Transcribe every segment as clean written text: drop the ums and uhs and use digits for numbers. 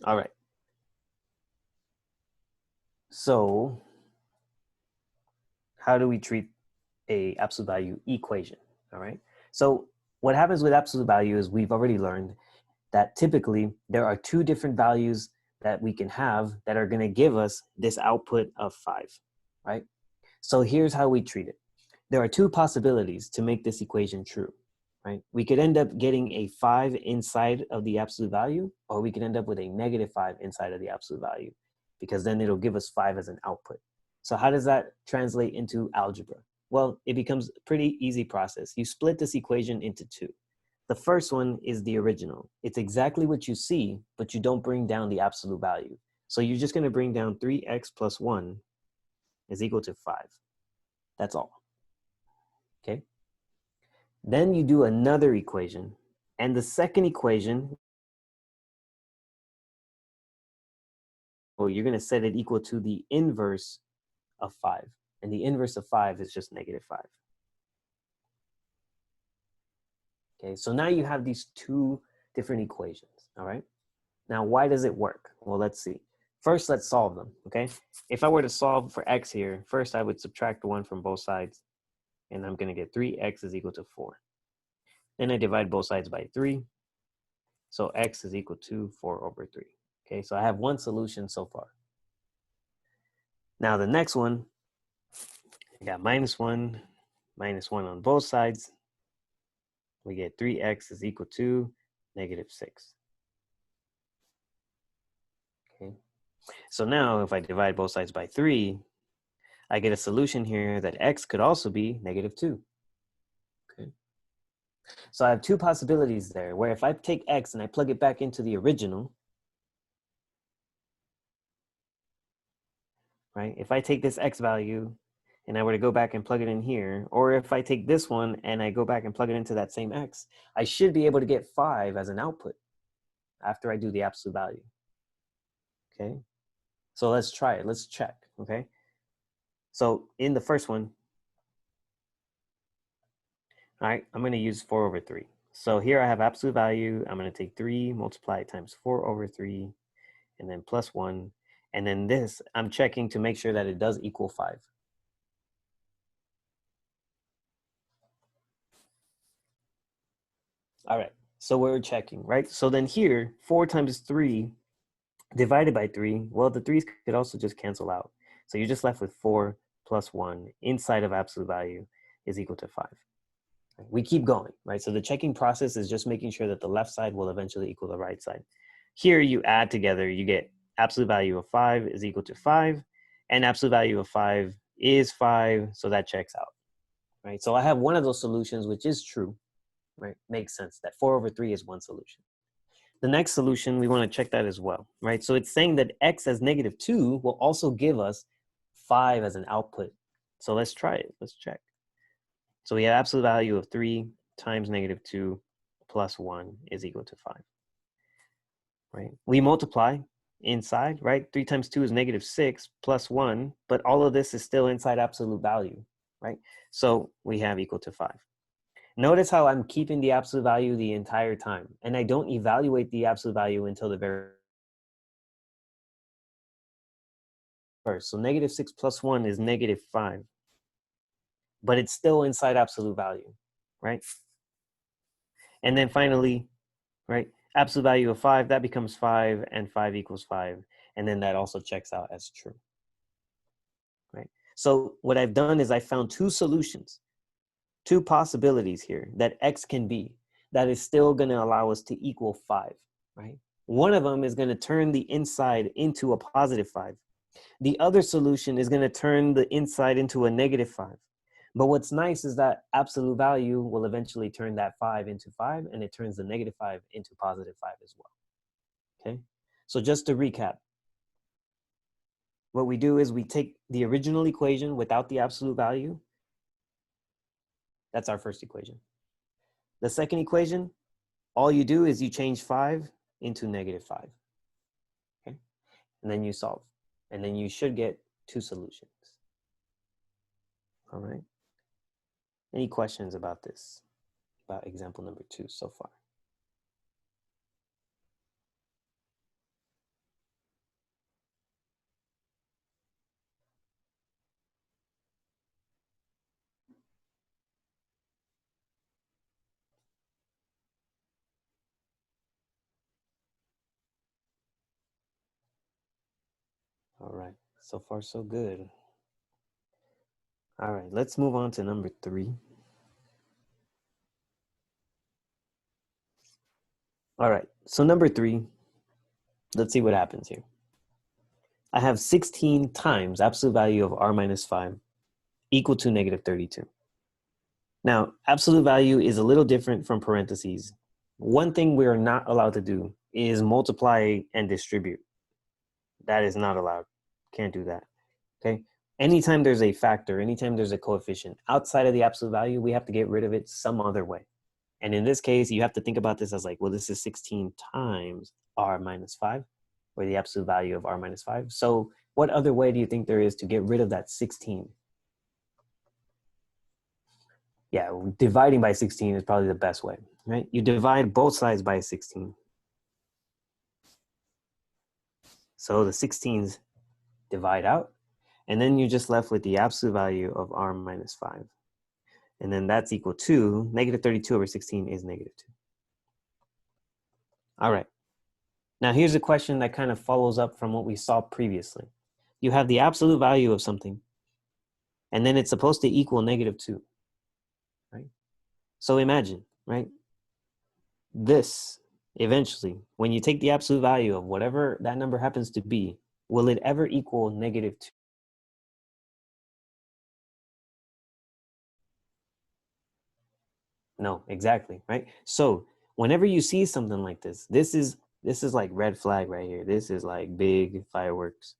All right. So how do we treat a absolute value equation? All right. So what happens with absolute value is we've already learned that typically there are two different values that we can have that are going to give us this output of 5, right? So here's how we treat it. There are two possibilities to make this equation true, right? We could end up getting a 5 inside of the absolute value, or we could end up with a -5 inside of the absolute value, because then it'll give us 5 as an output. So how does that translate into algebra? Well, it becomes a pretty easy process. You split this equation into two. The first one is the original. It's exactly what you see, but you don't bring down the absolute value. So you're just going to bring down 3x plus 1 is equal to 5. That's all. Okay. Then you do another equation. And the second equation, well, you're going to set it equal to the inverse of 5. And the inverse of 5 is just -5. Okay, so now you have these two different equations, all right? Now, why does it work? Well, let's see. First, let's solve them, okay? If I were to solve for x here, first I would subtract 1 from both sides, and I'm going to get 3x is equal to 4. Then I divide both sides by 3, so x is equal to 4 over 3. Okay, so I have one solution so far. Now the next one, I got -1, -1 on both sides. We get 3x is equal to -6. Okay, so now if I divide both sides by 3, I get a solution here that x could also be -2. Okay, so I have two possibilities there, where if I take x and I plug it back into the original, right? If I take this x value and I were to go back and plug it in here, or if I take this one and I go back and plug it into that same x, I should be able to get 5 as an output after I do the absolute value. Okay, so let's try it. Let's check. Okay, so in the first one, all right, I'm going to use 4 over 3. So here I have absolute value. I'm going to take 3, multiply it times 4 over 3, and then plus 1. And then this, I'm checking to make sure that it does equal 5. All right, so we're checking, right? So then here, 4 times 3 divided by 3, well, the 3's could also just cancel out. So you're just left with 4 plus 1 inside of absolute value is equal to 5. We keep going, right? So the checking process is just making sure that the left side will eventually equal the right side. Here you add together, you get absolute value of 5 is equal to 5, and absolute value of 5 is 5, so that checks out, right? So I have one of those solutions, which is true, right? Makes sense that 4 over 3 is one solution. The next solution, we want to check that as well, right? So it's saying that x as -2 will also give us 5 as an output. So let's try it. Let's check. So we have absolute value of 3 times -2 plus 1 is equal to 5, right? We multiply inside, right? 3 times 2 is -6 plus 1, but all of this is still inside absolute value, right? So we have equal to 5. Notice how I'm keeping the absolute value the entire time, and I don't evaluate the absolute value until the very first. So -6 plus 1 is -5, but it's still inside absolute value, right? And then finally, right, absolute value of 5, that becomes 5, and 5 equals 5. And then that also checks out as true, right? So what I've done is I found two solutions, two possibilities here that x can be that is still going to allow us to equal 5, right? One of them is going to turn the inside into a positive 5. The other solution is going to turn the inside into a -5. But what's nice is that absolute value will eventually turn that 5 into 5, and it turns the -5 into +5 as well. Okay, so just to recap, what we do is we take the original equation without the absolute value. That's our first equation. The second equation, all you do is you change 5 into -5. Okay, and then you solve, and then you should get two solutions. All right. Any questions about this, about example number 2 so far? So far, so good. All right, let's move on to number 3. All right, so number 3, let's see what happens here. I have 16 times absolute value of r minus 5 equal to negative 32. Now, absolute value is a little different from parentheses. One thing we are not allowed to do is multiply and distribute. That is not allowed. Can't do that. Okay. Anytime there's a factor, anytime there's a coefficient outside of the absolute value, we have to get rid of it some other way. And in this case, you have to think about this as like, well, this is 16 times r minus 5, or the absolute value of r minus 5. So what other way do you think there is to get rid of that 16? Yeah, dividing by 16 is probably the best way, right? You divide both sides by 16. So the 16s divide out, and then you're just left with the absolute value of r minus 5. And then that's equal to negative 32 over 16 is negative 2. All right. Now here's a question that kind of follows up from what we saw previously. You have the absolute value of something, and then it's supposed to equal negative 2, right? So imagine, right? This, eventually, when you take the absolute value of whatever that number happens to be, will it ever equal negative 2? No, exactly, right? So whenever you see something like this, this is like red flag right here. This is like big fireworks.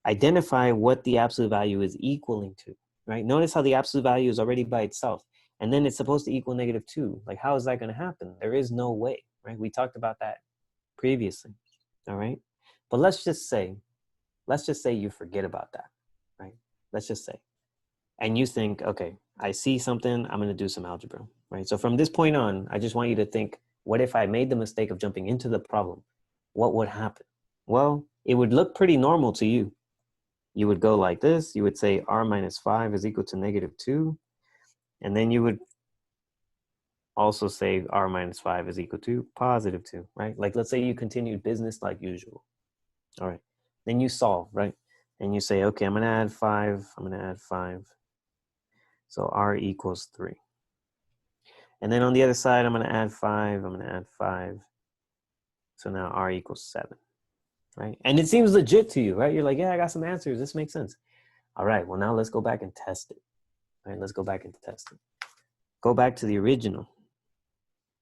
Identify what the absolute value is equaling to, right? Notice how the absolute value is already by itself, and then it's supposed to equal negative 2. Like, how is that going to happen? There is no way, right? We talked about that previously, all right? But let's just say you forget about that, right? Let's just say. And you think, okay, I see something, I'm going to do some algebra, right? So from this point on, I just want you to think, what if I made the mistake of jumping into the problem? What would happen? Well, it would look pretty normal to you. You would go like this. You would say r minus 5 is equal to negative 2. And then you would also say r minus 5 is equal to positive 2, right? Like, let's say you continued business like usual. All right. Then you solve, right? And you say, okay, I'm going to add 5. I'm going to add 5. So r equals 3. And then on the other side, I'm going to add 5. I'm going to add 5. So now r equals 7, right? And it seems legit to you, right? You're like, yeah, I got some answers. This makes sense. All right, well, now let's go back and test it. All right, let's go back and test it. Go back to the original.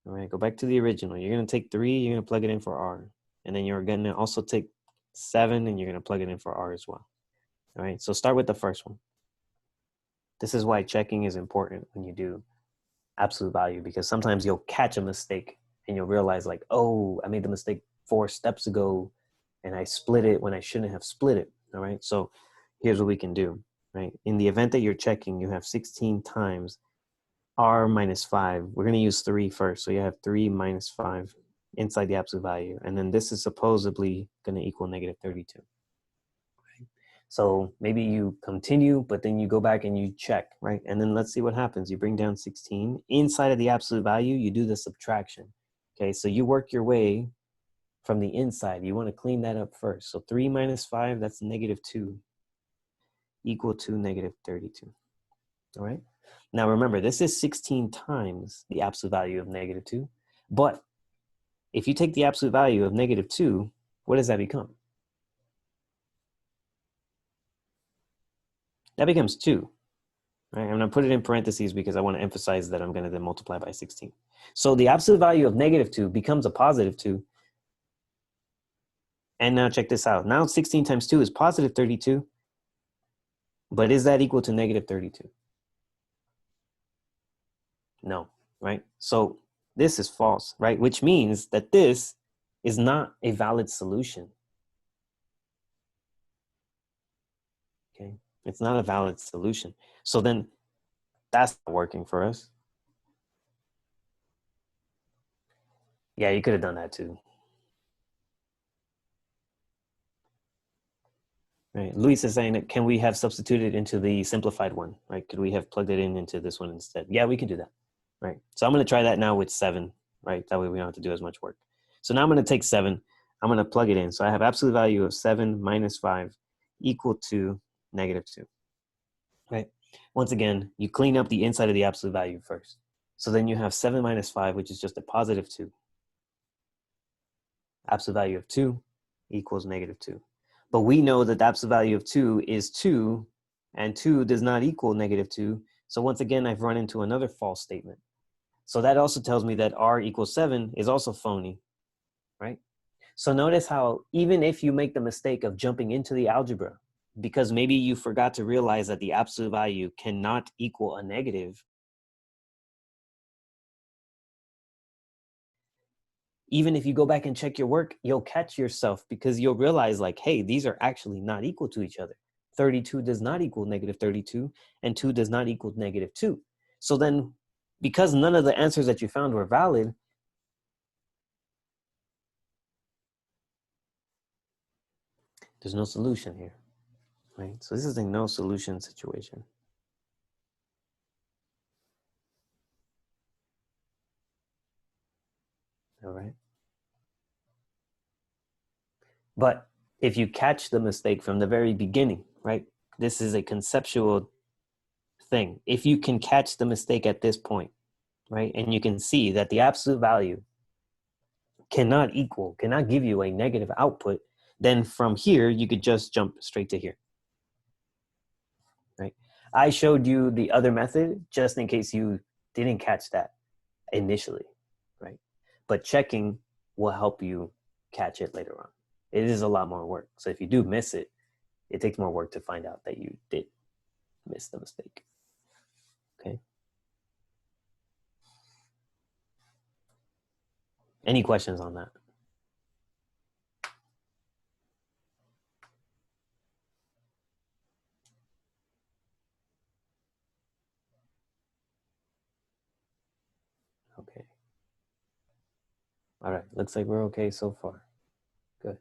All right, go back to the original. You're going to take 3. You're going to plug it in for r. And then you're going to also take 7, and you're going to plug it in for r as well. All right, so start with the first one. This is why checking is important when you do absolute value, because sometimes you'll catch a mistake and you'll realize like, oh, I made the mistake 4 steps ago and I split it when I shouldn't have split it. All right, so here's what we can do, right? In the event that you're checking, you have 16 times r minus 5. We're going to use 3 first. So you have 3 minus 5 inside the absolute value. And then this is supposedly going to equal negative 32. So maybe you continue, but then you go back and you check, right? And then let's see what happens. You bring down 16. Inside of the absolute value, you do the subtraction. Okay, so you work your way from the inside. You want to clean that up first. So 3 minus 5, that's negative 2, equal to negative 32. All right? Now remember, this is 16 times the absolute value of negative 2. But if you take the absolute value of negative 2, what does that become? That becomes 2. Right? I'm going to put it in parentheses because I want to emphasize that I'm going to then multiply by 16. So the absolute value of negative 2 becomes a positive 2. And now check this out. Now 16 times 2 is positive 32. But is that equal to negative 32? No, right? So this is false, right? Which means that this is not a valid solution. Okay, it's not a valid solution. So then that's not working for us. Yeah, you could have done that too. Right. Luis is saying that, can we have substituted into the simplified one, right? Could we have plugged it in into this one instead? Yeah, we can do that, right? So I'm going to try that now with 7, right? That way we don't have to do as much work. So now I'm going to take 7. I'm going to plug it in. So I have absolute value of 7 minus 5 equal to -2, right? Once again, you clean up the inside of the absolute value first. So then you have 7 minus 5, which is just a +2. Absolute value of 2 equals -2. But we know that the absolute value of 2 is 2, and 2 does not equal -2. So once again, I've run into another false statement. So that also tells me that r equals 7 is also phony, right? So notice how even if you make the mistake of jumping into the algebra, because maybe you forgot to realize that the absolute value cannot equal a negative, even if you go back and check your work, you'll catch yourself because you'll realize like, hey, these are actually not equal to each other. 32 does not equal -32, and 2 does not equal -2. So then, because none of the answers that you found were valid, there's no solution here, right? So this is a no solution situation. All right. But if you catch the mistake from the very beginning, right? This is a conceptual thing. If you can catch the mistake at this point, right? And you can see that the absolute value cannot give you a negative output, then from here, you could just jump straight to here, right? I showed you the other method just in case you didn't catch that initially, right? But checking will help you catch it later on. It is a lot more work. So if you do miss it, it takes more work to find out that you did miss the mistake. Okay. Any questions on that? Okay. All right. Looks like we're okay so far. Good.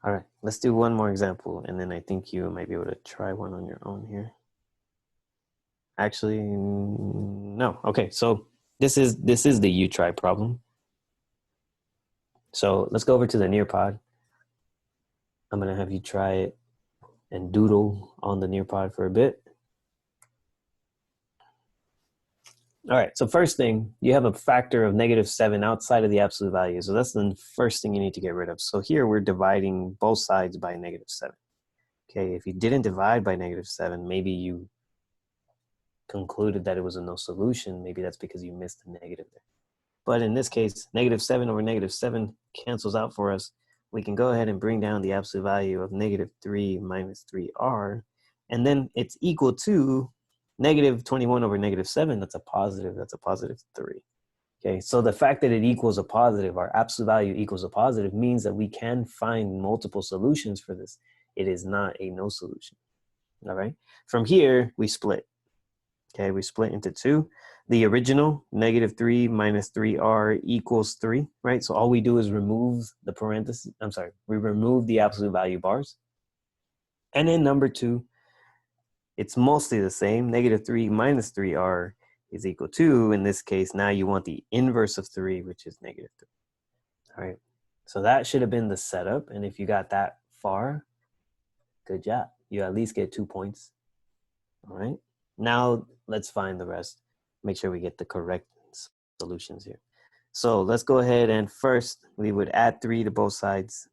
All right. Let's do one more example, and then I think you might be able to try one on your own here. Actually, no. Okay. So this is the you try problem. So let's go over to the Nearpod. I'm gonna have you try it and doodle on the Nearpod for a bit. All right, so first thing, you have a factor of -7 outside of the absolute value. So that's the first thing you need to get rid of. So here we're dividing both sides by -7. Okay, if you didn't divide by -7, maybe you concluded that it was a no solution. Maybe that's because you missed the negative there. But in this case, -7 over -7 cancels out for us. We can go ahead and bring down the absolute value of -3 minus 3r, and then it's equal to -21 over -7. That's a positive 3. Okay, so the fact that it equals a positive, our absolute value equals a positive, means that we can find multiple solutions for this. It is not a no solution. All right, from here, we split. Okay, we split into two. The original, -3 minus 3r equals 3, right? So all we do is remove the parentheses. I'm sorry, we remove the absolute value bars. And in number 2, it's mostly the same. -3 minus 3r is equal to, in this case, now you want the inverse of 3, which is -3. All right, so that should have been the setup. And if you got that far, good job. You at least get 2 points. All right. Now let's find the rest. Make sure we get the correct solutions here. So let's go ahead and first we would add 3 to both sides.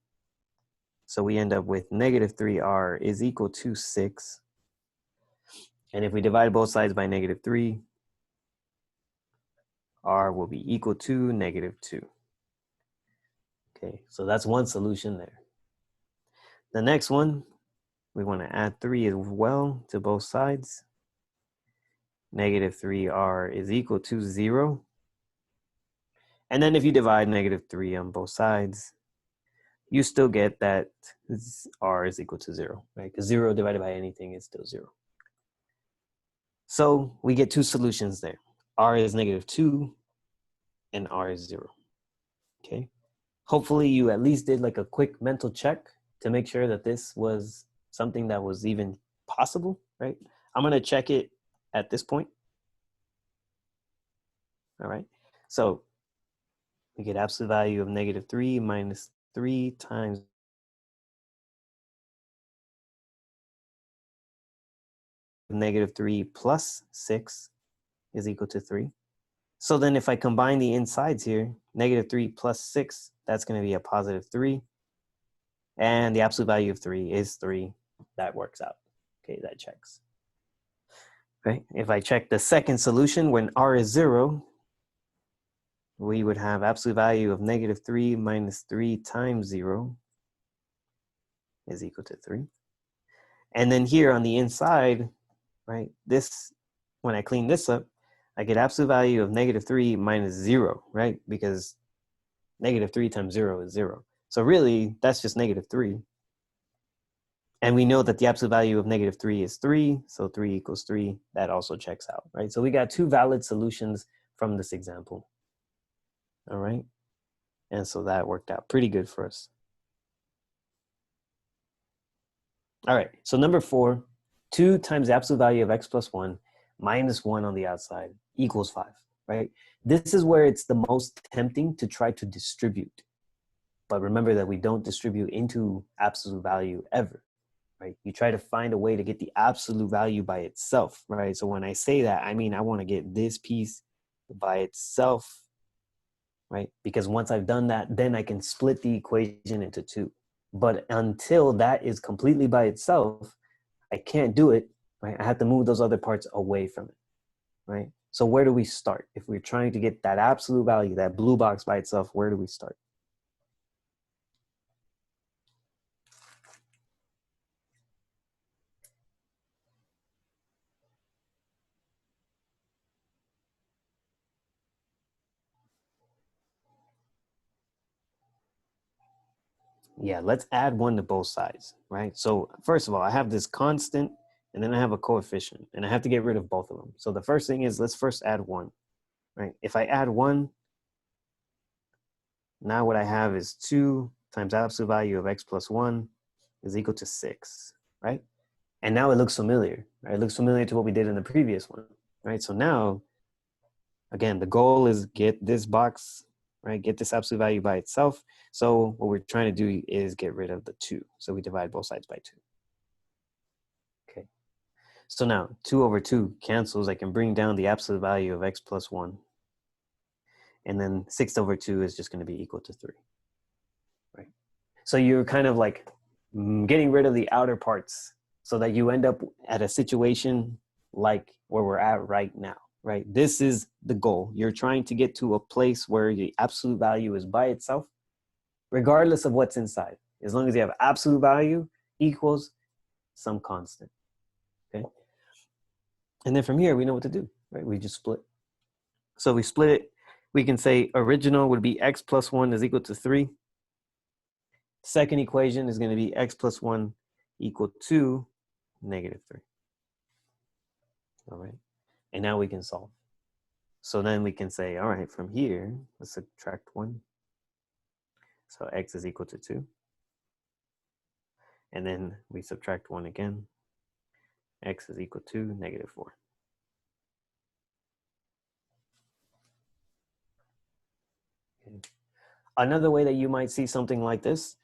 So we end up with -3r is equal to 6. And if we divide both sides by -3, r will be equal to -2. Okay, so that's one solution there. The next one, we want to add 3 as well to both sides. -3r is equal to 0. And then if you divide -3 on both sides, you still get that r is equal to 0, right? Because 0 divided by anything is still 0. So we get 2 solutions there. R is -2 and r is 0, okay? Hopefully you at least did like a quick mental check to make sure that this was something that was even possible, right? I'm gonna check it at this point. All right, so we get absolute value of -3 minus 3 times negative 3 plus 6 is equal to 3. So then if I combine the insides here, negative 3 plus 6, that's going to be a positive 3. And the absolute value of 3 is 3. That works out. Okay, that checks. Okay, if I check the second solution, when r is 0, we would have absolute value of negative 3 minus 3 times 0 is equal to 3. And then here on the inside, right, this, when I clean this up, I get absolute value of negative 3 minus 0, right? Because negative 3 times 0 is 0. So really, that's just negative 3. And we know that the absolute value of negative 3 is 3, so 3 equals 3. That also checks out, right? So we got two valid solutions from this example. All right? And so that worked out pretty good for us. All right, so number 4, 2 times the absolute value of x plus 1 minus 1 on the outside equals 5, right? This is where it's the most tempting to try to distribute. But remember that we don't distribute into absolute value ever, right? You try to find a way to get the absolute value by itself, right? So when I say that, I mean I want to get this piece by itself, right? Because once I've done that, then I can split the equation into 2. But until that is completely by itself, I can't do it, right? I have to move those other parts away from it, right? So where do we start? If we're trying to get that absolute value, that blue box by itself, where do we start? Yeah, let's add 1 to both sides, right? So first of all, I have this constant and then I have a coefficient and I have to get rid of both of them. So the first thing is let's first add 1, right? If I add 1, now what I have is 2 times absolute value of x plus 1 is equal to 6, right? And now it looks familiar, right? It looks familiar to what we did in the previous one, right? So now, again, the goal is get this box, right? Get this absolute value by itself. So what we're trying to do is get rid of the 2. So we divide both sides by 2. Okay. So now 2 over 2 cancels. I can bring down the absolute value of x plus 1. And then 6 over 2 is just going to be equal to 3. Right. So you're kind of like getting rid of the outer parts so that you end up at a situation like where we're at right now, right? This is the goal. You're trying to get to a place where the absolute value is by itself, regardless of what's inside. As long as you have absolute value equals some constant, okay? And then from here, we know what to do, right? We just split. So we split it. We can say original would be x plus 1 is equal to 3. Second equation is going to be x plus 1 equal to negative 3. All right. And now we can solve. So then we can say, all right, from here, let's subtract 1. So x is equal to 2. And then we subtract 1 again. X is equal to negative 4. Okay. Another way that you might see something like this,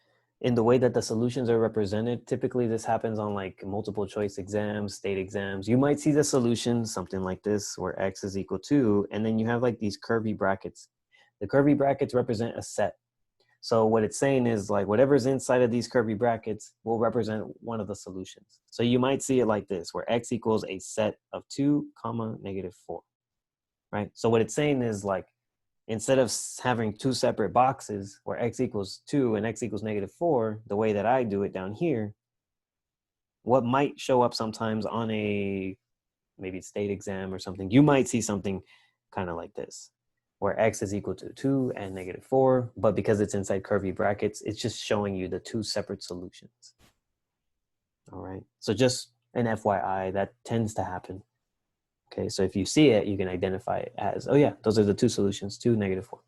in the way that the solutions are represented, typically this happens on like multiple choice exams, state exams. You might see the solution, something like this, where x is equal to, and then you have like these curvy brackets. The curvy brackets represent a set. So what it's saying is like whatever's inside of these curvy brackets will represent one of the solutions. So you might see it like this, where x equals a set of 2, negative 4, right? So what it's saying is like, instead of having 2 separate boxes where x equals 2 and x equals negative 4, the way that I do it down here, what might show up sometimes on a maybe state exam or something, you might see something kind of like this, where x is equal to 2 and negative 4, but because it's inside curvy brackets, it's just showing you the 2 separate solutions. All right, so just an FYI, that tends to happen. Okay, so if you see it, you can identify it as, oh yeah, those are the 2 solutions, 2, negative 4.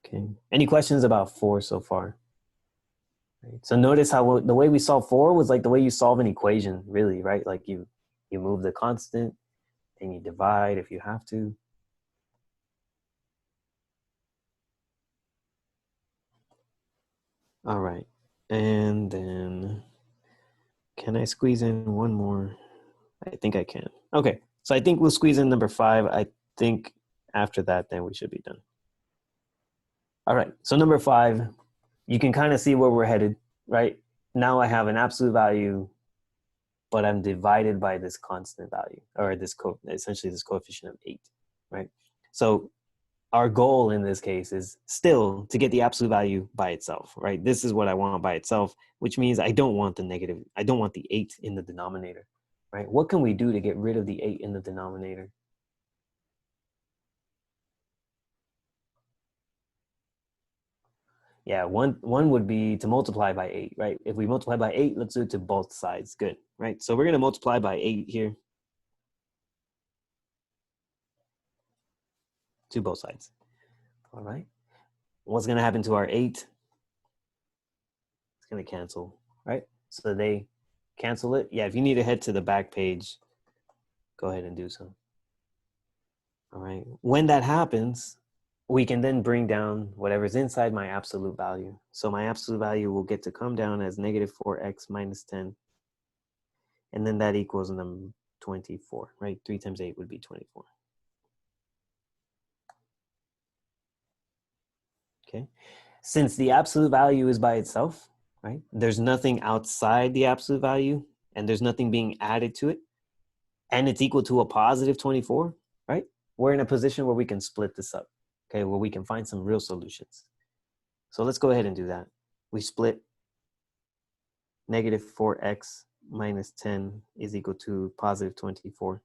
Okay, any questions about 4 so far? Right. So notice how the way we solve 4 was like the way you solve an equation, really, right? Like you move the constant and you divide if you have to. All right, and then can I squeeze in one more I think I can. Okay, so I think we'll squeeze in number 5. I think after that, then we should be done. All right, so number 5, you can kind of see where we're headed, right? Now I have an absolute value, but I'm divided by this constant value, or this essentially this coefficient of 8, right? So our goal in this case is still to get the absolute value by itself, right? This is what I want by itself, which means I don't want the negative, I don't want the 8 in the denominator, right? What can we do to get rid of the 8 in the denominator? Yeah, one would be to multiply by 8, right? If we multiply by 8, let's do it to both sides. Good, right? So we're going to multiply by 8 here to both sides. All right. What's going to happen to our 8? It's going to cancel, right? So they cancel it. Yeah, if you need to head to the back page, go ahead and do so. All right. When that happens, we can then bring down whatever's inside my absolute value. So my absolute value will get to come down as negative 4x minus 10. And then that equals number 24, right? 3 times 8 would be 24. Okay. Since the absolute value is by itself, right? There's nothing outside the absolute value and there's nothing being added to it. And it's equal to a positive 24, right? We're in a position where we can split this up, okay? Where we can find some real solutions. So let's go ahead and do that. We split negative 4x minus 10 is equal to positive 24.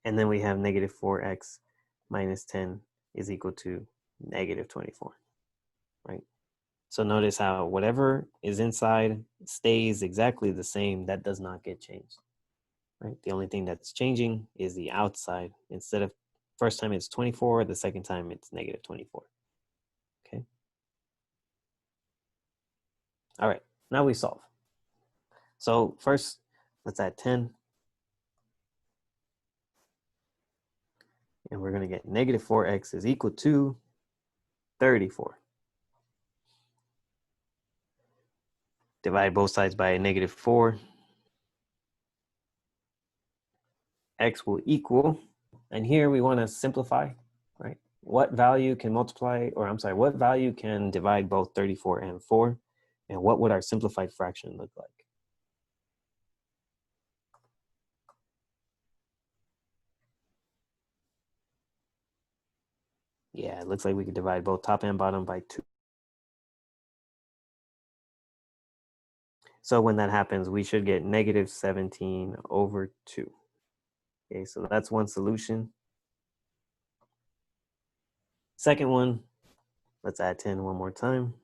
And then we have negative 4x minus 10 is equal to negative 24, right? So notice how whatever is inside stays exactly the same. That does not get changed, right? The only thing that's changing is the outside. Instead of first time it's 24, the second time it's negative 24, okay? All right, now we solve. So first, let's add 10. And we're going to get negative 4x is equal to 34. Divide both sides by a negative 4. X will equal, and here we want to simplify, right? What value can multiply, or I'm sorry, what value can divide both 34 and 4? And what would our simplified fraction look like? Yeah, it looks like we could divide both top and bottom by 2. So when that happens, we should get negative 17 over 2. Okay, so that's one solution. Second one, let's add 10 one more time.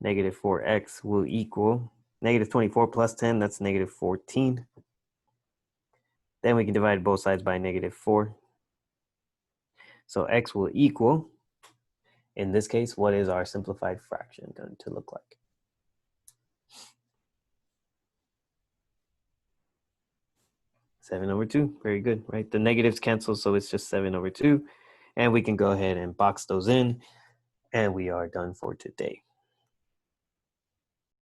Negative 4x will equal negative 24 plus 10, that's negative 14. Then we can divide both sides by negative 4. So x will equal, in this case, what is our simplified fraction going to look like? Seven over 2, very good, right? The negatives cancel, so it's just 7 over 2. And we can go ahead and box those in, and we are done for today.